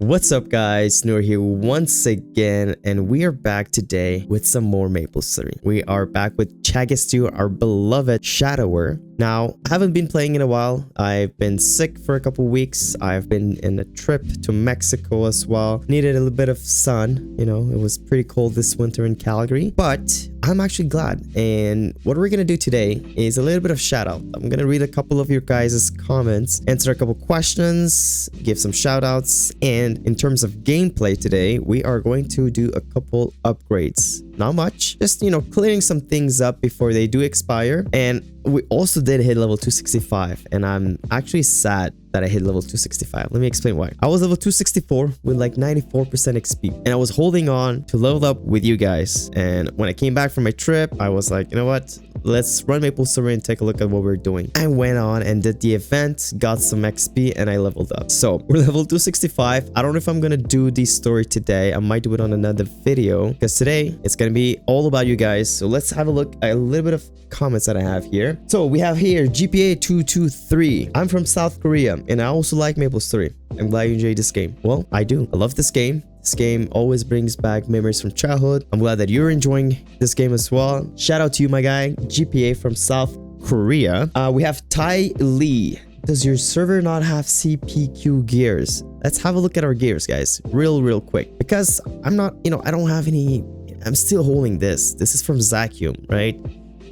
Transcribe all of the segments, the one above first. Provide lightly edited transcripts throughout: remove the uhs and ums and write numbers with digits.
What's up guys, Noor here once again, and we are back today with some more MapleStory. We are back with Chagistu, our beloved shadower. Now, I haven't been playing in a while. I've been sick for a couple weeks. I've been in a trip to Mexico as well. Needed a little bit of sun. You know, it was pretty cold this winter in Calgary, but I'm actually glad. And what we're gonna do today is a little bit of shout out. I'm gonna read a couple of your guys' comments, answer a couple questions, give some shout outs, and in terms of gameplay today, we are going to do a couple upgrades. Not much, just, you know, clearing some things up before they do expire. And we also did hit level 265, and I'm actually sad that I hit level 265. Let me explain why. I was level 264 with like 94% XP, and I was holding on to level up with you guys. And when I came back from my trip, I was like, you know what? Let's run MapleStory and take a look at what we're doing. I went on and did the event, got some XP, and I leveled up. So we're level 265. I don't know if I'm gonna do the story today. I might do it on another video because today it's gonna be all about you guys. So let's have a look at a little bit of comments that I have here. So we have here GPA 223. I'm from South Korea and I also like MapleStory. I'm glad you enjoyed this game. Well, I do. I love this game. This game always brings back memories from childhood. I'm glad that you're enjoying this game as well. Shout out to you, my guy. GPA from South Korea. We have Tai Lee. Does your server not have CPQ gears? Let's have a look at our gears, guys. Real quick. Because I'm not, you know, I don't have any. I'm still holding this. This is from Zacium, right?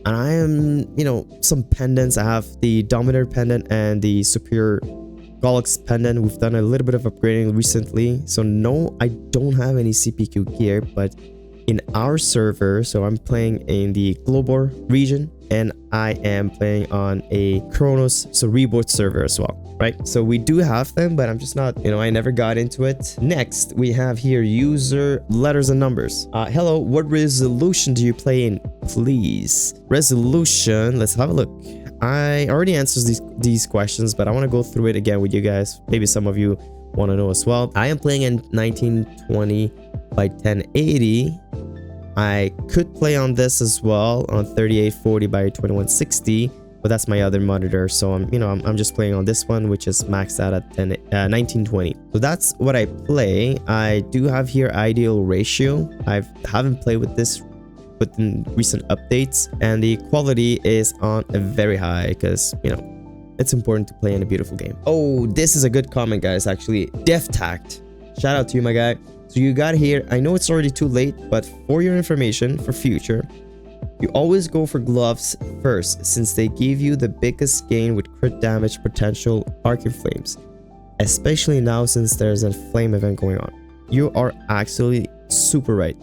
And I am, you know, some pendants. I have the Dominator pendant and the Superior Galax pendant. We've done a little bit of upgrading recently. So no, I don't have any CPQ gear, but in our server, so I'm playing in the global region and I am playing on a Kronos, so reboot server as well, right? So we do have them, but I'm just not, you know, I never got into it. Next, we have here user letters and numbers. Hello, what resolution do you play in, please? Resolution, let's have a look. I already answered these questions, but I want to go through it again with you guys. Maybe some of you want to know as well. I am playing in 1920 by 1080. I could play on this as well on 3840 by 2160, but that's my other monitor. So I'm just playing on this one, which is maxed out at 1920. So that's what I play. I do have here ideal ratio. I haven't played with this within recent updates, and the quality is on a very high because, you know, it's important to play in a beautiful game. Oh, this is a good comment, guys. Actually, Def Tact, shout out to you, my guy. So you got here, I know it's already too late, but for your information for future, you always go for gloves first since they give you the biggest gain with crit damage potential arcing flames, especially now since there's a flame event going on. You are actually super right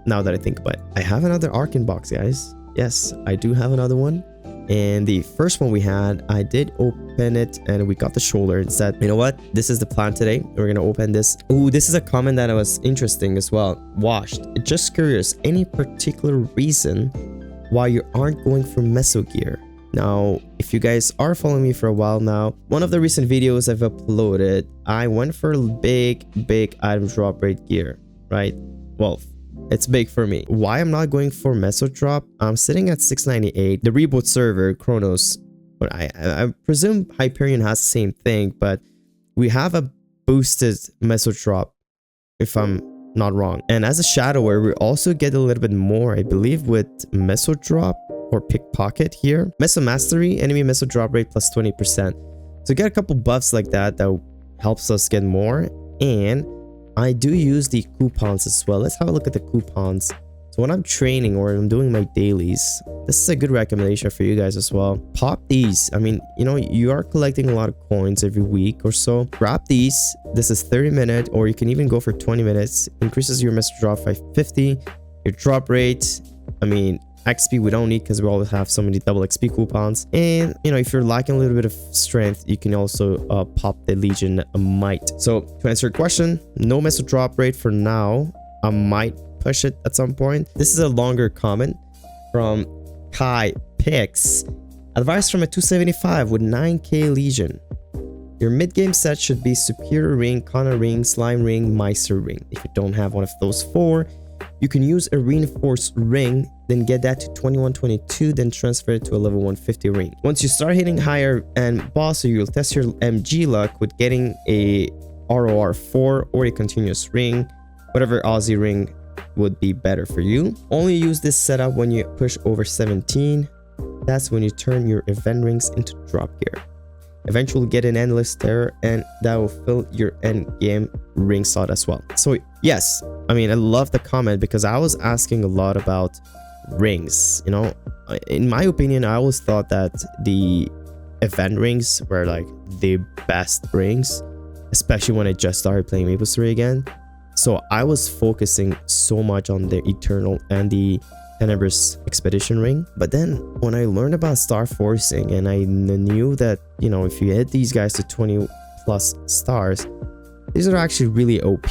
now that I think about it. I have another arcing box, guys. Yes, I do have another one. And the first one we had, I did open it and we got the shoulder and said, you know what, this is the plan today. We're gonna open this. Ooh, this is a comment that was interesting as well. Washed, just curious, any particular reason why you aren't going for meso gear? Now, if you guys are following me for a while now, one of the recent videos I've uploaded, I went for big item drop rate gear, right? Well, it's big for me. Why I'm not going for meso drop? I'm sitting at 698. The reboot server, Kronos, but I presume Hyperion has the same thing, but we have a boosted meso drop, if I'm not wrong. And as a shadower, we also get a little bit more, I believe, with meso drop or pickpocket here. Meso mastery, enemy meso drop rate plus 20%. So get a couple buffs like that helps us get more. And I do use the coupons as well. Let's have a look at the coupons. So when I'm training or I'm doing my dailies, this is a good recommendation for you guys as well. Pop these. I mean, you know, you are collecting a lot of coins every week or so. Grab these. This is 30-minute, or you can even go for 20 minutes. Increases your meso drop by 50. Your drop rate, I mean, XP we don't need because we always have so many double XP coupons. And, you know, if you're lacking a little bit of strength, you can also pop the Legion Might. So to answer your question, no meso drop rate for now. I might push it at some point. This is a longer comment from Kai Pix. Advice from a 275 with 9k Legion. Your mid-game set should be Superior Ring, Connor Ring, Slime Ring, Meister Ring. If you don't have one of those four, you can use a reinforced ring, then get that to 2122, then transfer it to a level 150 ring. Once you start hitting higher and boss, you'll test your MG luck with getting a ROR 4 or a continuous ring, whatever Aussie ring would be better for you. Only use this setup when you push over 17. That's when you turn your event rings into drop gear. Eventually get an endless terror, and that will fill your end game ring slot as well. So yes, I mean, I love the comment because I was asking a lot about rings. You know, in my opinion, I always thought that the event rings were like the best rings, especially when I just started playing MapleStory again. So I was focusing so much on the Eternal and the Tenebrous Expedition ring. But then when I learned about star forcing, and I knew that, you know, if you hit these guys to 20 plus stars, these are actually really OP,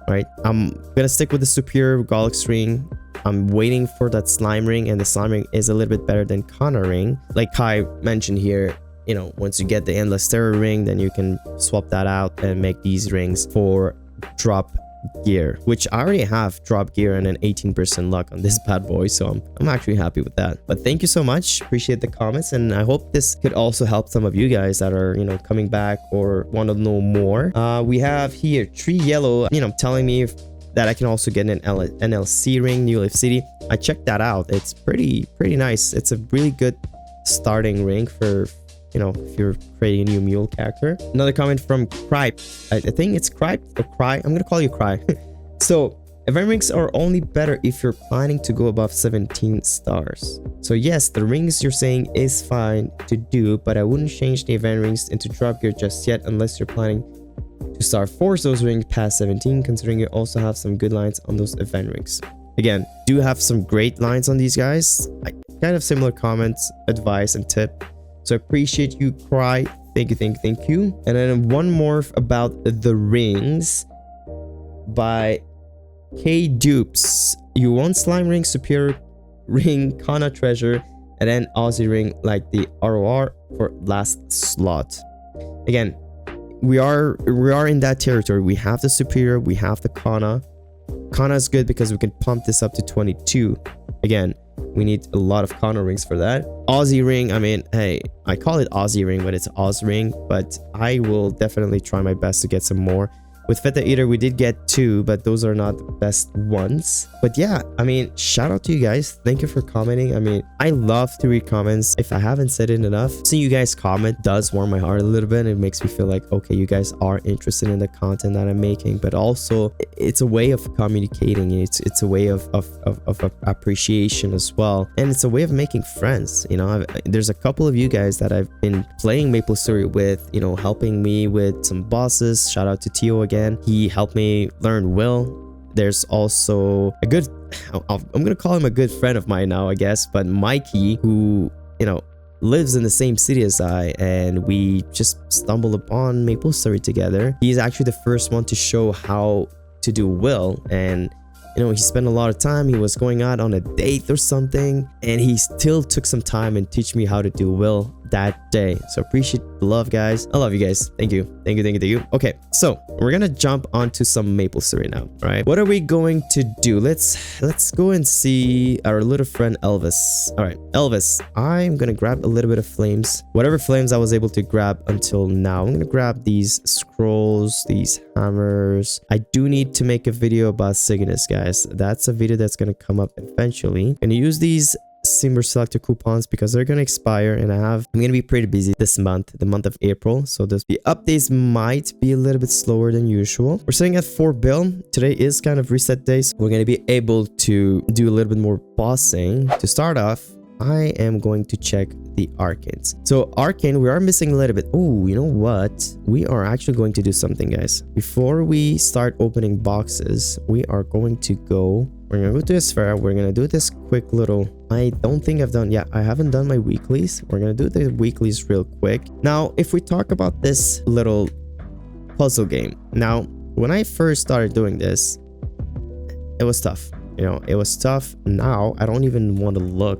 right? I'm gonna stick with the superior Golix ring. I'm waiting for that slime ring, and the slime ring is a little bit better than Kana ring. Like Kai mentioned here, you know, once you get the endless terror ring, then you can swap that out and make these rings for drop gear, which I already have drop gear and an 18% luck on this bad boy, so I'm actually happy with that. But thank you so much, appreciate the comments, and I hope this could also help some of you guys that are, you know, coming back or want to know more. We have here Tree Yellow, you know, telling me that I can also get an NLC ring, New Leaf City. I checked that out. It's pretty nice. It's a really good starting ring for, you know, if you're creating a new mule character. Another comment from Cripe. I think it's Cripe or Cry. I'm gonna call you Cry. So event rings are only better if you're planning to go above 17 stars. So yes, the rings you're saying is fine to do, but I wouldn't change the event rings into drop gear just yet unless you're planning to star force those rings past 17, considering you also have some good lines on those event rings. Again, do have some great lines on these guys. Kind of similar comments, advice, and tip. So I appreciate you, Cry. Thank you. And then one more about the rings by K Dupes. You want slime ring, superior ring, Kana treasure, and then Aussie ring like the ROR for last slot. Again, we are in that territory. We have the superior, we have the Kana. Kana is good because we can pump this up to 22. Again, we need a lot of Kana rings for that. Aussie ring, I mean, hey, I call it Aussie ring, but it's Oz ring, but I will definitely try my best to get some more. With Feta Eater, we did get 2, but those are not the best ones. But yeah, I mean, shout out to you guys. Thank you for commenting. I mean, I love to read comments. If I haven't said it enough, seeing you guys comment does warm my heart a little bit. It makes me feel like, okay, you guys are interested in the content that I'm making, but also it's a way of communicating. It's a way of appreciation as well. And it's a way of making friends. You know, there's a couple of you guys that I've been playing MapleStory with, you know, helping me with some bosses. Shout out to Tio again. He helped me learn Will. There's also a good, I'm gonna call him a good friend of mine now, I guess, but Mikey, who, you know, lives in the same city as I, and we just stumbled upon MapleStory together. He's actually the first one to show how to do Will, and you know, he spent a lot of time. He was going out on a date or something, and he still took some time and teach me how to do Will that day. So appreciate the love, guys. I love you guys. Thank you. Okay, so we're gonna jump onto some MapleStory now. All right, what are we going to do? Let's go and see our little friend Elvis. All right, Elvis, I'm gonna grab a little bit of flames, whatever flames I was able to grab until now. I'm gonna grab these scrolls, these hammers. I do need to make a video about Cygnus, guys. That's a video that's gonna come up eventually. I'm gonna use these Simber selector coupons because they're gonna expire, and I'm gonna be pretty busy this month, the month of April, so the updates might be a little bit slower than usual. We're sitting at 4 bill. Today is kind of reset day, so we're gonna be able to do a little bit more bossing. To start off, I am going to check the arcanes. So arcane, we are missing a little bit. Oh, you know what, we are actually going to do something, guys. Before we start opening boxes, we are going to go, we're gonna go to a sphere. We're gonna do this quick little, I don't think I've done, yeah, I haven't done my weeklies. We're gonna do the weeklies real quick. Now, if we talk about this little puzzle game, now when I first started doing this, it was tough. You know, it was tough. Now I don't even want to look,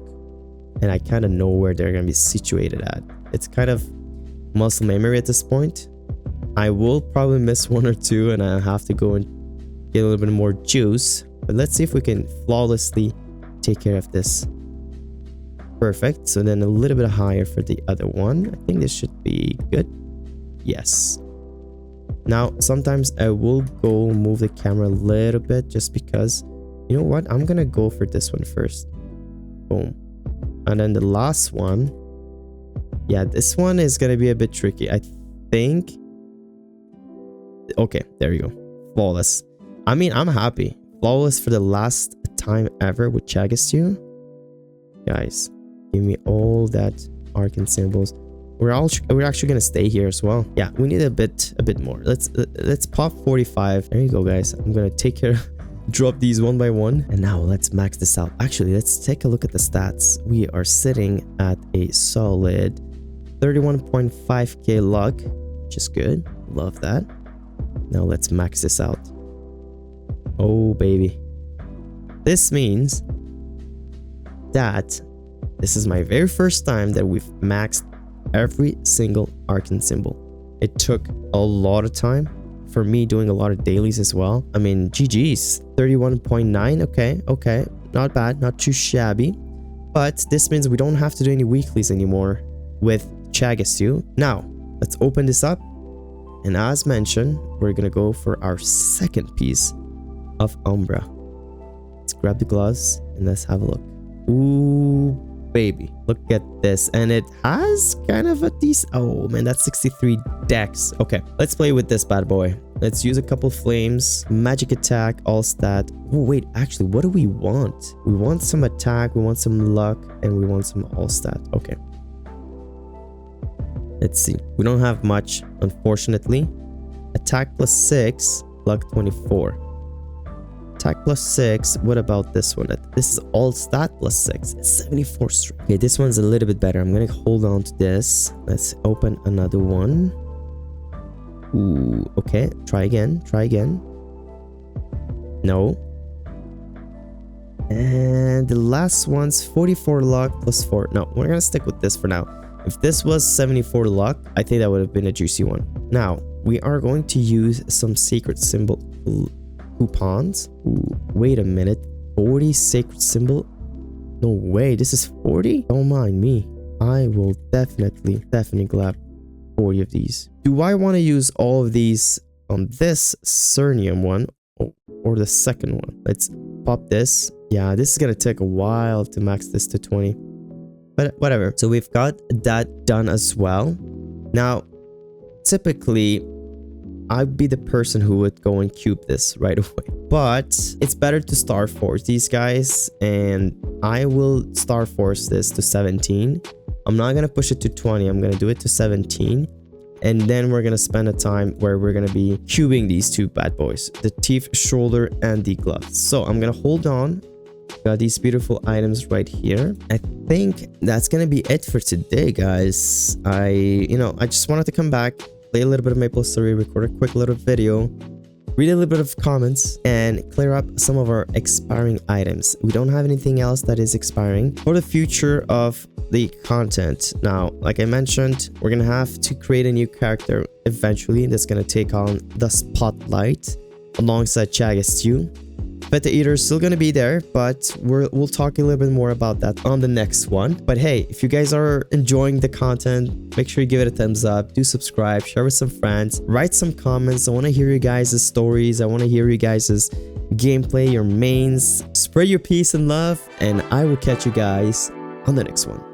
and I kind of know where they're gonna be situated at. It's kind of muscle memory at this point. I will probably miss one or two, and I have to go and get a little bit more juice. But let's see if we can flawlessly take care of this. Perfect. So then a little bit higher for the other one. I think this should be good. Yes. Now, sometimes I will go move the camera a little bit just because, you know what? I'm gonna go for this one first. Boom. And then the last one. Yeah, this one is gonna be a bit tricky, I think. Okay, there you go. Flawless. I mean, I'm happy. Flawless for the last time ever with Chagastu. Guys, give me all that arc and symbols. We're actually gonna stay here as well. Yeah, we need a bit more. Let's pop 45. There you go, guys. I'm gonna take care, drop these one by one, and now let's max this out. Actually, let's take a look at the stats. We are sitting at a solid 31.5k luck, which is good. Love that. Now let's max this out. Oh baby, this means that this is my very first time that we've maxed every single arcane symbol. It took a lot of time for me doing a lot of dailies as well. I mean, GG's 31.9. Okay, not bad, not too shabby. But this means we don't have to do any weeklies anymore with Chagastu. Now let's open this up, and as mentioned, we're gonna go for our second piece of Umbra. Let's grab the gloves and let's have a look. Ooh baby, look at this. And it has kind of a decent, oh man, that's 63 dex. Okay, let's play with this bad boy. Let's use a couple flames, magic attack, all stat. Oh wait, actually, what do we want? We want some attack, we want some luck, and we want some all stat. Okay, let's see. We don't have much, unfortunately. Attack plus 6, luck 24. Attack plus 6. What about this one? This is all stat plus 6. It's 74 strength. Okay, this one's a little bit better. I'm gonna hold on to this. Let's open another one. Ooh, okay. Try again. No. And the last one's 44 luck plus 4. No, we're gonna stick with this for now. If this was 74 luck, I think that would have been a juicy one. Now, we are going to use some sacred symbol coupons. Ooh, wait a minute, 40 sacred symbol? No way, this is 40? Don't mind me, I will definitely grab 40 of these. Do I want to use all of these on this Cernium one or the second one? Let's pop this. Yeah, this is gonna take a while to max this to 20, but whatever. So we've got that done as well. Now, typically I'd be the person who would go and cube this right away, but it's better to star force these guys, and I will star force this to 17. I'm not gonna push it to 20. I'm gonna do it to 17, and then we're gonna spend a time where we're gonna be cubing these two bad boys, the thief shoulder and the gloves. So I'm gonna hold on. Got these beautiful items right here. I think that's gonna be it for today, guys. I just wanted to come back, play a little bit of MapleStory, record a quick little video, read a little bit of comments, and clear up some of our expiring items. We don't have anything else that is expiring for the future of the content. Now, like I mentioned, we're gonna have to create a new character eventually that's gonna take on the spotlight alongside Chagastu. Beta Eater is still gonna be there, but we'll talk a little bit more about that on the next one. But hey, if you guys are enjoying the content, make sure you give it a thumbs up, do subscribe, share with some friends, write some comments. I want to hear you guys' stories. I want to hear you guys' gameplay, your mains. Spread your peace and love, and I will catch you guys on the next one.